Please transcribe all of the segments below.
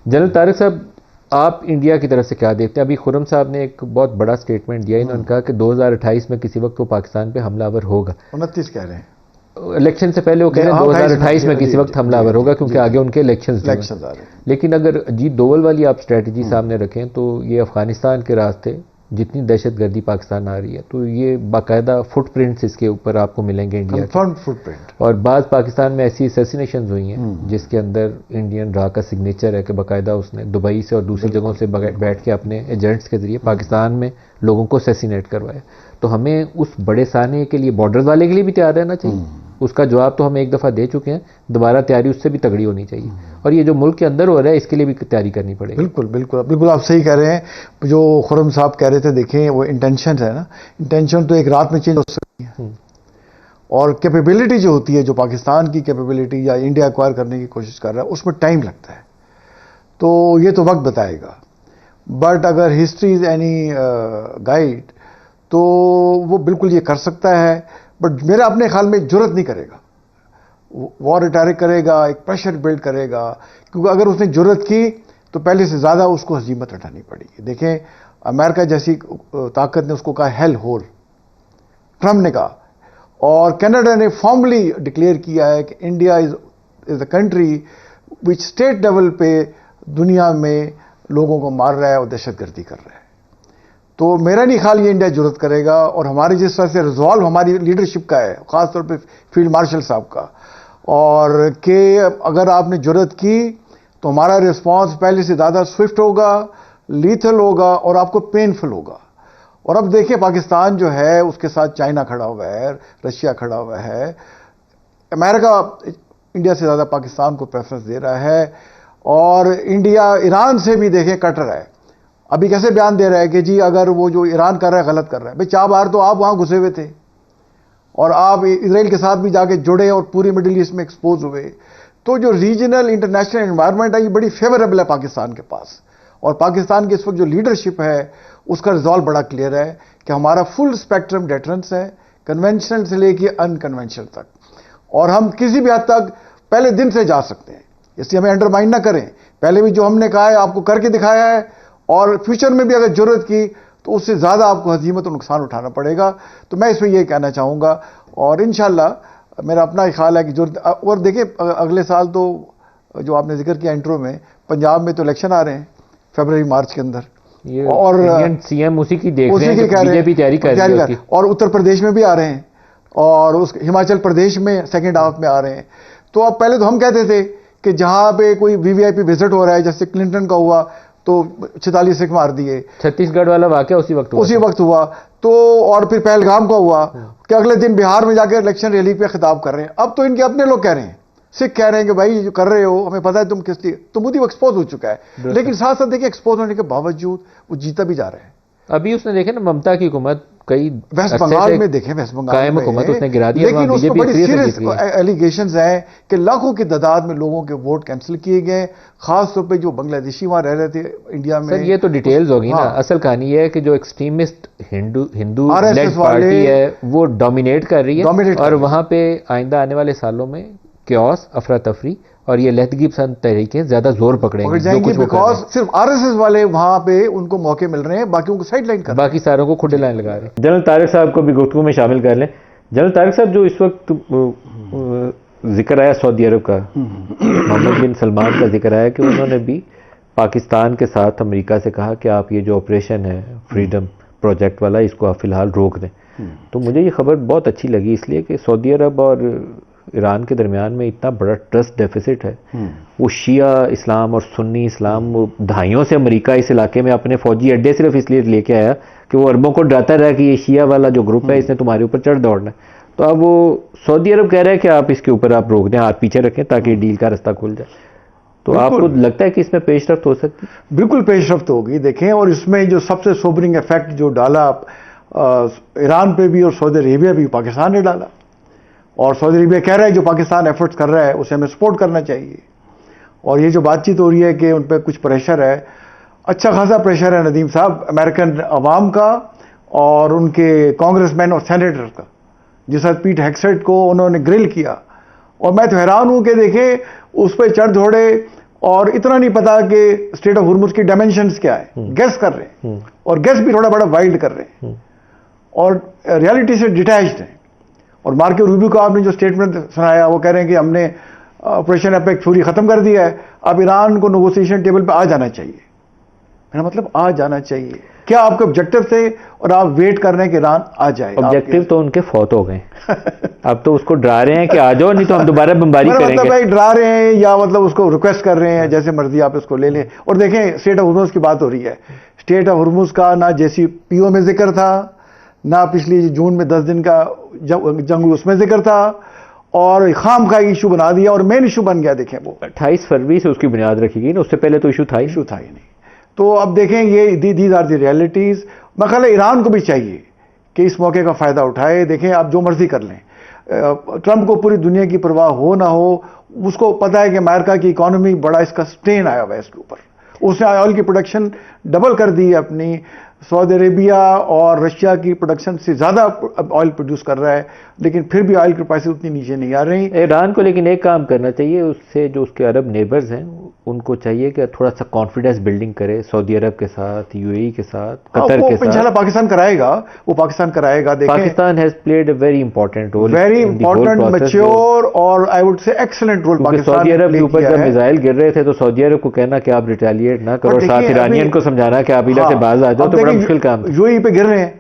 General Tariq صاحب، آپ India کی طرف سے کیا دیکھتے ہیں؟ ابھی خرم صاحب نے ایک بہت بڑا سٹیٹمنٹ دیا، انہوں نے کہا کہ 2028 میں کسی وقت وہ پاکستان پہ حملہ آور ہوگا. 29 کہہ رہے ہیں، الیکشن سے پہلے وہ کہہ رہے ہیں 2028 میں کسی وقت حملہ آور ہوگا، کیونکہ آگے ان کے الیکشنز ہیں. لیکن اگر اجیت دوول والی آپ اسٹریٹجی سامنے رکھیں تو یہ افغانستان کے راستے جتنی دہشت گردی پاکستان آ رہی ہے تو یہ باقاعدہ فٹ پرنٹس اس کے اوپر آپ کو ملیں گے انڈیا کے. اور بعض پاکستان میں ایسی اسیسینیشنز ہوئی ہیں جس کے اندر انڈین را کا سگنیچر ہے کہ باقاعدہ اس نے دبئی سے اور دوسری جگہوں سے بیٹھ کے اپنے ایجنٹس کے ذریعے پاکستان میں لوگوں کو اسیسینیٹ کروایا. تو ہمیں اس بڑے سانے کے لیے، بارڈر والے کے لیے بھی تیار رہنا چاہیے. اس کا جواب تو ہم ایک دفعہ دے چکے ہیں، دوبارہ تیاری اس سے بھی تگڑی ہونی چاہیے. اور یہ جو ملک کے اندر ہو رہا ہے اس کے لیے بھی تیاری کرنی پڑے گی. بالکل بالکل بالکل آپ صحیح کہہ رہے ہیں. جو خرم صاحب کہہ رہے تھے، دیکھیں وہ انٹینشن ہے نا، انٹینشن تو ایک رات میں چینج ہو سکتی ہے، اور کیپیبلٹی جو ہوتی ہے، جو پاکستان کی کیپیبلٹی یا انڈیا ایکوائر کرنے کی کوشش کر رہا ہے، اس میں ٹائم لگتا ہے. تو یہ تو وقت بتائے گا. بٹ اگر ہسٹری از اینی گائیڈ تو وہ بالکل یہ کر سکتا ہے. بٹ میرا اپنے خیال میں جرت نہیں کرے گا، وار ریٹائرک کرے گا، ایک پریشر بلڈ کرے گا. کیونکہ اگر اس نے جرت کی تو پہلے سے زیادہ اس کو ہزیمت اٹھانی پڑے گی. دیکھیں امریکہ جیسی طاقت نے اس کو کہا ہیل ہول، ٹرمپ نے کہا، اور کینیڈا نے فارملی ڈکلیئر کیا ہے کہ India is a country which state level پہ دنیا میں لوگوں کو مار رہا ہے اور دہشت گردی کر رہا ہے. تو میرا نہیں خیال یہ انڈیا جرت کرے گا. اور ہماری جس طرح سے ریزالو ہماری لیڈرشپ کا ہے، خاص طور پہ فیلڈ مارشل صاحب کا، اور کہ اگر آپ نے جرت کی تو ہمارا رسپانس پہلے سے زیادہ سوئفٹ ہوگا، لیتھل ہوگا، اور آپ کو پینفل ہوگا. اور اب دیکھیں پاکستان جو ہے اس کے ساتھ چائنا کھڑا ہوا ہے، رشیا کھڑا ہوا ہے، امریکہ انڈیا سے زیادہ پاکستان کو پریفرنس دے رہا ہے، اور انڈیا ایران سے بھی دیکھیں کٹ رہا ہے. ابھی کیسے بیان دے رہا ہے کہ جی اگر وہ جو ایران کر رہا ہے غلط کر رہا ہے. بھئی 4 بار تو آپ وہاں گھسے ہوئے تھے، اور آپ اسرائیل کے ساتھ بھی جا کے جڑے اور پوری مڈل ایسٹ میں ایکسپوز ہوئے. تو جو ریجنل انٹرنیشنل انوائرمنٹ ہے یہ بڑی فیوریبل ہے پاکستان کے پاس. اور پاکستان کی اس وقت جو لیڈرشپ ہے اس کا ریزالو بڑا کلیئر ہے کہ ہمارا فل اسپیکٹرم ڈیٹرنس ہے، کنونشنل سے لے کے ان کنونشنل تک. اور ہم کسی بھی حد تک پہلے دن سے جا سکتے ہیں، اس لیے ہمیں انڈرمائن نہ کریں. پہلے بھی جو ہم نے کہا ہے آپ کو کر کے دکھایا ہے، اور فیوچر میں بھی اگر ضرورت کی تو اس سے زیادہ آپ کو ہزیمت اور نقصان اٹھانا پڑے گا. تو میں اس میں یہ کہنا چاہوں گا، اور انشاءاللہ میرا اپنا خیال ہے کہ ضرورت. اور دیکھیں اگلے سال تو جو آپ نے ذکر کیا انٹرو میں، پنجاب میں تو الیکشن آ رہے ہیں فیبروری مارچ کے اندر، اور سی ایم اسی کی دیکھ رہے ہیں، بی جے پی تیاری کر رہی ہے، اور اتر پردیش میں بھی آ رہے ہیں، اور ہماچل پردیش میں سیکنڈ ہاف میں آ رہے ہیں. تو اب پہلے تو ہم کہتے تھے کہ جہاں پہ کوئی وی آئی پی وزٹ ہو رہا ہے، جیسے کلنٹن کا ہوا تو 46 سکھ مار دیے، چھتیس گڑھ والا واقعہ اسی وقت ہوا تو، اور پھر پہلگام کا ہوا کہ اگلے دن بہار میں جا کے الیکشن ریلی پہ خطاب کر رہے ہیں. اب تو ان کے اپنے لوگ کہہ رہے ہیں، سکھ کہہ رہے ہیں کہ بھائی جو کر رہے ہو ہمیں پتہ ہے تم کس لیے، تو مودی وہ ایکسپوز ہو چکا ہے. لیکن ساتھ ساتھ دیکھیں ایکسپوز ہونے کے باوجود وہ جیتا بھی جا رہا ہے. ابھی اس نے دیکھیں نا ممتا کی حکومت کئی ویسٹ بنگال میں دیکھیں، ویسٹ بنگال قائم حکومت اس نے گرا دی، لیکن اس کو بڑی سیریس ایلیگیشنز ہیں کہ لاکھوں کی تعداد میں لوگوں کے ووٹ کینسل کیے گئے، خاص طور پہ جو بنگلہ دیشی وہاں رہ رہے تھے انڈیا میں. سر یہ تو ڈیٹیلز ہوگی نا، اصل کہانی یہ ہے کہ جو ایکسٹریمسٹ ہندو لیڈ پارٹی ہے وہ ڈومینیٹ کر رہی ہے، اور وہاں پہ آئندہ آنے والے سالوں میں کیوس، افراتفری اور یہ لہدگی پسند تحریکیں زیادہ زور پکڑیں گے، بیکاز صرف RSS والے وہاں پہ ان کو موقع مل رہے ہیں، باقیوں کو سائڈ لائن کر رہے ہیں، باقی ساروں کو کھڈے لائن لگا رہے ہیں. جنرل طارق صاحب کو بھی گفتگو میں شامل کر لیں. جنرل طارق صاحب، جو اس وقت ذکر آیا سعودی عرب کا، محمد بن سلمان کا ذکر آیا کہ انہوں نے بھی پاکستان کے ساتھ امریکہ سے کہا کہ آپ یہ جو آپریشن ہے فریڈم پروجیکٹ والا، اس کو آپ فی الحال روک دیں. تو مجھے یہ خبر بہت اچھی لگی، اس لیے کہ سعودی عرب اور ایران کے درمیان میں اتنا بڑا ٹرسٹ ڈیفیسٹ ہے. وہ شیعہ اسلام اور سنی اسلام، وہ دہائیوں سے امریکہ اس علاقے میں اپنے فوجی اڈے صرف اس لیے لے کے آیا کہ وہ عربوں کو ڈراتا رہا کہ یہ شیعہ والا جو گروپ ہے اس نے تمہارے اوپر چڑھ دوڑنا ہے. تو اب وہ سعودی عرب کہہ رہا ہے کہ آپ اس کے اوپر آپ روک دیں، ہاتھ پیچھے رکھیں تاکہ ڈیل کا رستہ کھل جائے. تو آپ کو لگتا ہے کہ اس میں پیش رفت ہو سکتی؟ بالکل پیش رفت ہوگی. دیکھیں، اور اس میں جو سب سے سوبرنگ ایفیکٹ جو ڈالا ایران پہ بھی اور سعودی عربیہ بھی، پاکستان نے ڈالا. اور سعودی عربیہ کہہ رہا ہے جو پاکستان ایفرٹس کر رہا ہے اسے ہمیں سپورٹ کرنا چاہیے. اور یہ جو بات چیت ہو رہی ہے کہ ان پہ کچھ پریشر ہے، اچھا خاصا پریشر ہے ندیم صاحب، امریکن عوام کا اور ان کے کانگریس مین اور سینیٹر کا، جس طرح پیٹ ہیگسیٹ کو انہوں نے گرل کیا. اور میں تو حیران ہوں کہ دیکھیں اس پہ چڑھ دوڑے اور اتنا نہیں پتا کہ اسٹریٹ آف ہرمز کی ڈائمینشنز کیا ہے، گیس کر رہے ہیں، اور گیس بھی تھوڑا بڑا وائلڈ کر رہے ہیں، اور ریالٹی سے ڈیٹیچڈ ہیں. اور مارکو روبیو کو آپ نے جو اسٹیٹمنٹ سنایا، وہ کہہ رہے ہیں کہ ہم نے آپریشن ایپیک فوری ختم کر دیا ہے، اب ایران کو نیگوسیشن ٹیبل پہ آ جانا چاہیے. میرا مطلب آ جانا چاہیے. کیا آپ کے آبجیکٹو تھے اور آپ ویٹ کر رہے ہیں کہ ایران آ جائے؟ آبجیکٹو تو ان کے فوت ہو گئے. اب تو اس کو ڈرا رہے ہیں کہ آ جاؤ نہیں تو ہم دوبارہ بمباری کریں گے. مطلب بھائی ڈرا رہے ہیں یا مطلب اس کو ریکویسٹ کر رہے ہیں جیسے مرضی آپ اس کو لے لیں. اور دیکھیں اسٹیٹ آف ہرمز کی بات ہو رہی ہے. اسٹیٹ آف ہرمز کا نہ جیسی پی او میں ذکر تھا، نہ پچھلی جون میں 10 دن کا جنگ اس میں ذکر تھا، اور خام کا ایشو بنا دیا اور مین ایشو بن گیا. دیکھیں وہ 28 فروری سے اس کی بنیاد رکھی گئی نا، اس سے پہلے تو ایشو تھا ہی نہیں. تو اب دیکھیں یہ دیز آر دی ریئلٹیز. میں خیال ہے ایران کو بھی چاہیے کہ اس موقع کا فائدہ اٹھائے. دیکھیں آپ جو مرضی کر لیں، ٹرمپ کو پوری دنیا کی پرواہ ہو نہ ہو، اس کو پتا ہے کہ امریکہ کی اکانومی بڑا اس کا سٹین آیا ہوا ہے اس کے اوپر. اس نے آئل کی پروڈکشن ڈبل کر دی ہے اپنی. سعودی عربیہ اور رشیا کی پروڈکشن سے زیادہ آئل پروڈیوس کر رہا ہے، لیکن پھر بھی آئل کی پرائسز اتنی نیچے نہیں آ رہی. ایران کو لیکن ایک کام کرنا چاہیے، اس سے جو اس کے عرب نیبرز ہیں ان کو چاہیے کہ تھوڑا سا کانفیڈنس بلڈنگ کرے سعودی عرب کے ساتھ، یو اے ای کے ساتھ، قطر کے ساتھ. انشاءاللہ پاکستان کرائے گا، وہ پاکستان کرائے گا. دیکھیں Pakistan has played a very important role, very important, mature اور I would say excellent role Pakistan. سعودی عرب کے اوپر جب میزائل گر رہے تھے تو سعودی عرب کو کہنا کہ آپ ریٹیلیٹ نہ کرو، ساتھ ایرانیین کو سمجھانا کہ آپ علاقے سے باز آ جاؤ، تو بڑا مشکل کام. یو اے ای پہ گر رہے ہیں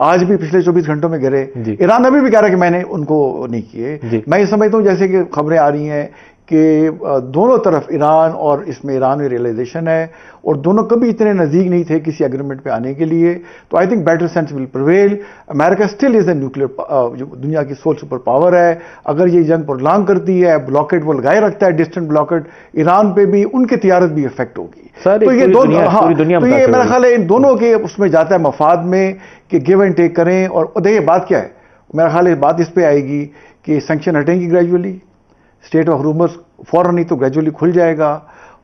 آج بھی، پچھلے 24 گھنٹوں میں گرے. ایران ابھی بھی کہہ رہا ہے کہ میں نے ان کو نہیں کیے. میں یہ سمجھتا ہوں جیسے کہ خبریں آ رہی ہیں کہ دونوں طرف ایران اور اس میں ایران میں ریئلائزیشن ہے، اور دونوں کبھی اتنے نزدیک نہیں تھے کسی اگریمنٹ پہ آنے کے لیے. تو I think better sense will prevail. America still is a nuclear جو دنیا کی سول سپر پاور ہے. اگر یہ جنگ پرولانگ کرتی ہے، بلاکیڈ وہ لگائے رکھتا ہے، ڈسٹنٹ بلاکیڈ، ایران پہ بھی ان کی تجارت بھی افیکٹ ہوگی. تو یہ تو یہ میرا خیال ہے ان دونوں کے اس میں جاتا ہے مفاد میں کہ گیو اینڈ ٹیک کریں. اور دیکھیے بات کیا ہے، میرا خیال ہے بات اس پہ آئے گی کہ سینکشن ہٹیں گی گریجولی، اسٹیٹ آف ہرمز فوراً نہیں تو گریجولی کھل جائے گا،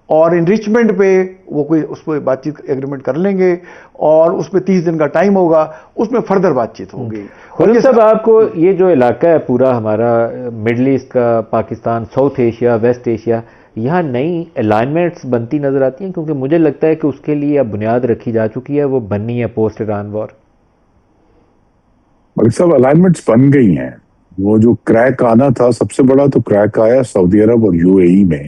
اور انریچمنٹ پہ وہ کوئی اس پہ بات چیت ایگریمنٹ کر لیں گے، اور اس میں 30 دن کا ٹائم ہوگا، اس میں فردر بات چیت ہوگی. خورم صاحب، آپ کو یہ جو علاقہ ہے پورا ہمارا مڈل ایسٹ کا، Pakistan, south Asia, west Asia, یہاں نئی الائنمنٹس بنتی نظر آتی ہیں؟ کیونکہ مجھے لگتا ہے کہ اس کے لیے اب بنیاد رکھی جا چکی ہے، وہ بننی ہے پوسٹ ایران وار. ملک صاحب، الائنمنٹس بن گئی ہیں. وہ جو کریک آنا تھا، سب سے بڑا تو کریک آیا سعودی عرب اور یو اے ای میں.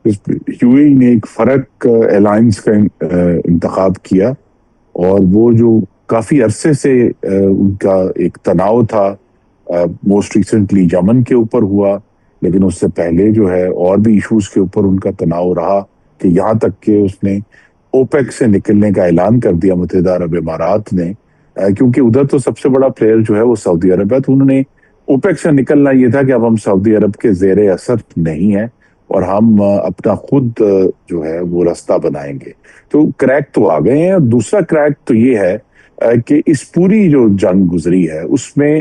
یو اے ای نے ایک فرق الائنس کا انتخاب کیا، اور وہ جو کافی عرصے سے ان کا ایک تناؤ تھا، موسٹ ریسنٹلی یمن کے اوپر ہوا، لیکن اس سے پہلے جو ہے اور بھی ایشوز کے اوپر ان کا تناؤ رہا، کہ یہاں تک کہ اس نے اوپیک سے نکلنے کا اعلان کر دیا متحدہ عرب امارات نے، کیونکہ ادھر تو سب سے بڑا پلیئر جو ہے وہ سعودی عرب ہے. تو انہوں نے اوپیک سے نکلنا یہ تھا کہ اب ہم سعودی عرب کے زیر اثر نہیں ہیں اور ہم اپنا خود جو ہے وہ رستہ بنائیں گے. تو کریک تو آ گئے ہیں. اور دوسرا کریک تو یہ ہے کہ اس پوری جو جنگ گزری ہے اس میں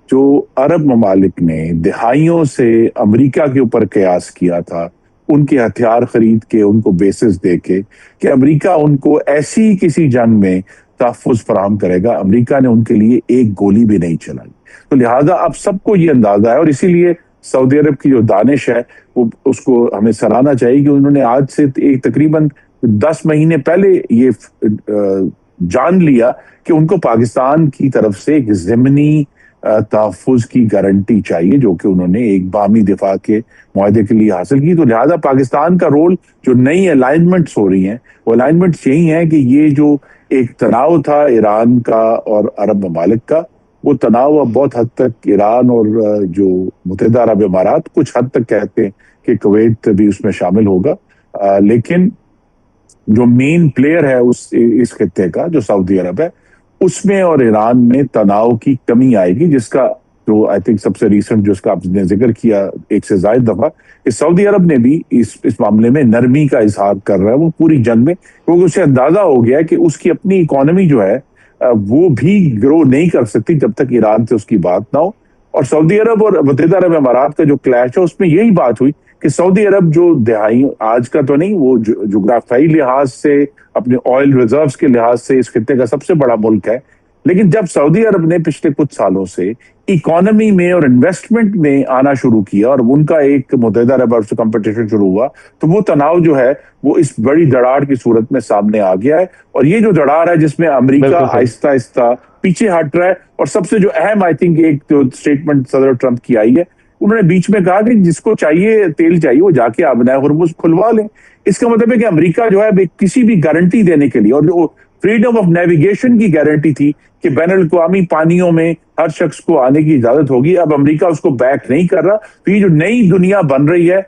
جو عرب ممالک نے دہائیوں سے امریکہ کے اوپر قیاس کیا تھا، ان کے ہتھیار خرید کے، ان کو بیسز دے کے کہ امریکہ ان کو ایسی کسی جنگ میں تحفظ فراہم کرے گا، امریکہ نے ان کے لیے ایک گولی بھی نہیں چلائی. تو لہٰذا اب سب کو یہ اندازہ ہے، اور اسی لیے سعودی عرب کی جو دانش ہے وہ اس کو ہمیں سراہنا چاہیے کہ انہوں نے آج سے ایک تقریباً 10 مہینے پہلے یہ جان لیا کہ ان کو پاکستان کی طرف سے ایک ضمنی تحفظ کی گارنٹی چاہیے، جو کہ انہوں نے ایک باہمی دفاع کے معاہدے کے لیے حاصل کی. تو لہٰذا پاکستان کا رول، جو نئی الائنمنٹس ہو رہی ہیں، وہ الائنمنٹس یہی ہیں کہ یہ جو ایک تناؤ تھا ایران کا اور عرب ممالک کا، وہ تناؤ اب بہت حد تک ایران اور جو متحدہ عرب امارات کچھ حد تک کہتے ہیں کہ کویت بھی اس میں شامل ہوگا، لیکن جو مین پلیئر ہے اس خطے کا، جو سعودی عرب ہے، اس میں اور ایران میں تناؤ کی کمی آئے گی، جس کا جو آئی تھنک سب سے ریسنٹ جو اس کا آپ نے ذکر کیا ایک سے زائد دفعہ، کہ سعودی عرب نے بھی اس معاملے میں نرمی کا اظہار کر رہا ہے وہ پوری جنگ میں، کیونکہ اسے اندازہ ہو گیا ہے کہ اس کی اپنی اکانومی جو ہے وہ بھی گرو نہیں کر سکتی جب تک ایران سے اس کی بات نہ ہو. اور سعودی عرب اور متحدہ عرب امارات کا جو کلیش ہے اس میں یہی بات ہوئی کہ سعودی عرب جو دہائی آج کا تو نہیں، وہ جغرافیائی لحاظ سے، اپنے آئل ریزروز کے لحاظ سے اس خطے کا سب سے بڑا ملک ہے، لیکن جب سعودی عرب نے پچھلے کچھ سالوں سے اکانومی میں اور انویسٹمنٹ میں آنا شروع کیا اور ان کا ایک متحدہ عرب امارات سے کمپٹیشن شروع ہوا تو وہ تناؤ جو ہے وہ اس بڑی دراڑ کی صورت میں سامنے آ گیا ہے. اور یہ جو دراڑ ہے جس میں امریکہ آہستہ آہستہ پیچھے ہٹ رہا ہے. اور سب سے جو اہم آئی تھنک ایک جو اسٹیٹمنٹ صدر ٹرمپ کی آئی ہے, انہوں نے بیچ میں کہا کہ جس کو چاہیے تیل چاہیے وہ جا کے آبنائے ہرمز کھلوا لیں. اس کا مطلب ہے کہ امریکہ جو ہے کسی بھی گارنٹی دینے کے لیے, اور جو فریڈم آف نیویگیشن کی گارنٹی تھی کہ بین الاقوامی پانیوں میں ہر شخص کو آنے کی اجازت ہوگی, اب امریکہ اس کو بیک نہیں کر رہا. تو یہ جو نئی دنیا بن رہی ہے